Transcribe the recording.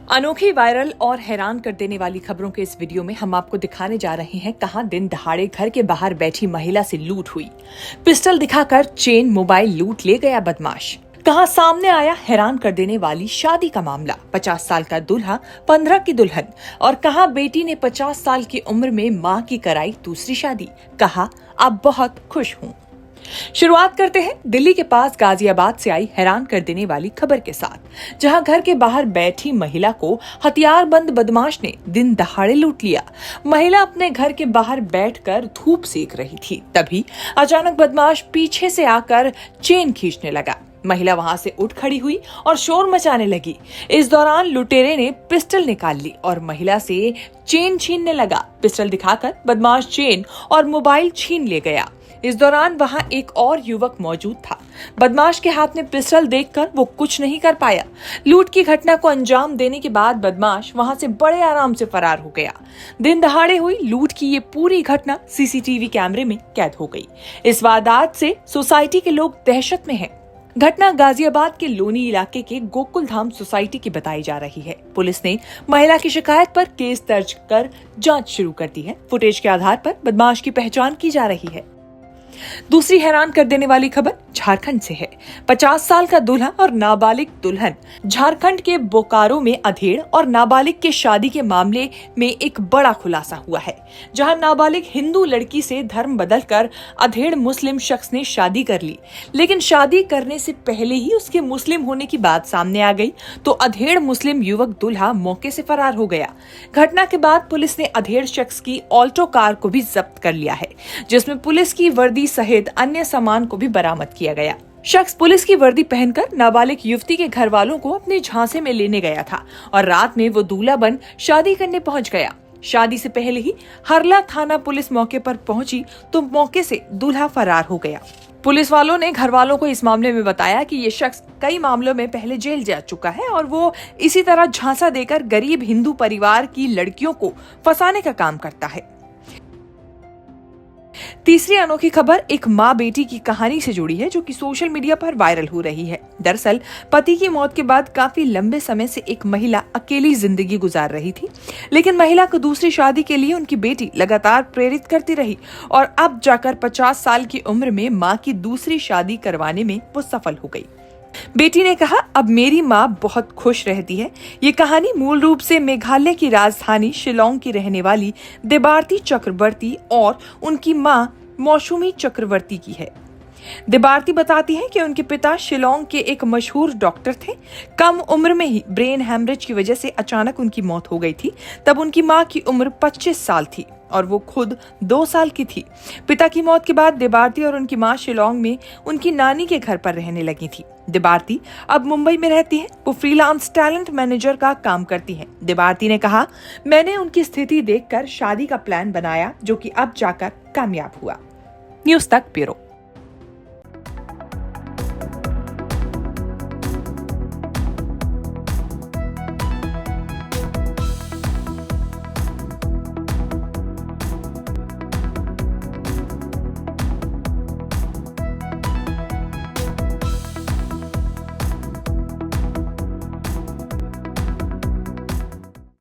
अनोखी, वायरल और हैरान कर देने वाली खबरों के इस वीडियो में हम आपको दिखाने जा रहे हैं कहां दिन दहाड़े घर के बाहर बैठी महिला से लूट हुई। पिस्टल दिखाकर चेन, मोबाइल लूट ले गया बदमाश। कहां सामने आया हैरान कर देने वाली शादी का मामला। 50 साल का दूल्हा, 15 की दुल्हन। और कहां बेटी ने 50 साल की उम्र में मां की कराई दूसरी शादी। कहा अब बहुत खुश हूं। शुरुआत करते हैं दिल्ली के पास गाजियाबाद से आई हैरान कर देने वाली खबर के साथ, जहां घर के बाहर बैठी महिला को हथियारबंद बदमाश ने दिन दहाड़े लूट लिया। महिला अपने घर के बाहर बैठकर धूप सेक रही थी, तभी अचानक बदमाश पीछे से आकर चेन खींचने लगा। महिला वहां से उठ खड़ी हुई और शोर मचाने लगी। इस दौरान लुटेरे ने पिस्टल निकाल ली और महिला से चेन छीनने लगा। पिस्टल दिखाकर बदमाश चेन और मोबाइल छीन ले गया। इस दौरान वहां एक और युवक मौजूद था। बदमाश के हाथ में पिस्टल देखकर वो कुछ नहीं कर पाया। लूट की घटना को अंजाम देने के बाद बदमाश वहां से बड़े आराम से फरार हो गया। दिन दहाड़े हुई लूट की ये पूरी घटना सीसीटीवी कैमरे में कैद हो गई। इस वारदात से सोसाइटी के लोग दहशत में हैं। घटना गाजियाबाद के लोनी इलाके के गोकुल धाम सोसाइटी की बताई जा रही है। पुलिस ने महिला की शिकायत पर केस दर्ज कर जांच शुरू कर दी है। फुटेज के आधार पर बदमाश की पहचान की जा रही है। दूसरी हैरान कर देने वाली खबर झारखंड से है। 50 साल का दूल्हा और नाबालिग दुल्हन। झारखंड के बोकारो में अधेड़ और नाबालिग के शादी के मामले में एक बड़ा खुलासा हुआ है, जहां नाबालिग हिंदू लड़की से धर्म बदलकर अधेड़ मुस्लिम शख्स ने शादी कर ली। लेकिन शादी करने से पहले ही उसके मुस्लिम होने की बात सामने आ गई, तो अधेड़ मुस्लिम युवक दूल्हा मौके से फरार हो गया। घटना के बाद पुलिस ने अधेड़ शख्स की ऑल्टो कार को भी जब्त कर लिया है, जिसमें पुलिस की वर्दी सहित अन्य सामान को भी बरामद किया गया। शख्स पुलिस की वर्दी पहनकर नाबालिग युवती के घर वालों को अपने झांसे में लेने गया था और रात में वो दूल्हा बन शादी करने पहुंच गया। शादी से पहले ही हरला थाना पुलिस मौके पर पहुंची तो मौके से दूल्हा फरार हो गया। पुलिस वालों ने घर वालों को इस मामले में बताया कि ये शख्स कई मामलों में पहले जेल जा चुका है और वो इसी तरह झांसा देकर गरीब हिंदू परिवार की लड़कियों को फंसाने का काम करता है। तीसरी अनोखी खबर एक माँ बेटी की कहानी से जुड़ी है, जो कि सोशल मीडिया पर वायरल हो रही है। दरअसल पति की मौत के बाद काफी लंबे समय से एक महिला अकेली जिंदगी गुजार रही थी, लेकिन महिला को दूसरी शादी के लिए उनकी बेटी लगातार प्रेरित करती रही और अब जाकर 50 साल की उम्र में माँ की दूसरी शादी करवाने में वो सफल हो गई। बेटी ने कहा, अब मेरी माँ बहुत खुश रहती है। ये कहानी मूल रूप से मेघालय की राजधानी शिलोंग की रहने वाली देबारती चक्रवर्ती और उनकी माँ मौसुमी चक्रवर्ती की है। देबारती बताती हैं कि उनके पिता शिलोंग के एक मशहूर डॉक्टर थे। कम उम्र में ही ब्रेन हैमरेज की वजह से अचानक उनकी मौत हो गई थी। तब उनकी माँ की उम्र 25 साल थी और वो खुद 2 साल की थी। पिता की मौत के बाद देबारती और उनकी माँ शिलोंग में उनकी नानी के घर पर रहने लगी थी। देबारती अब मुंबई में रहती हैं। वो फ्रीलांस टैलेंट मैनेजर का काम करती हैं। देबारती ने कहा, मैंने उनकी स्थिति देखकर शादी का प्लान बनाया, जो कि अब जाकर कामयाब हुआ। न्यूज़ तक ब्यूरो।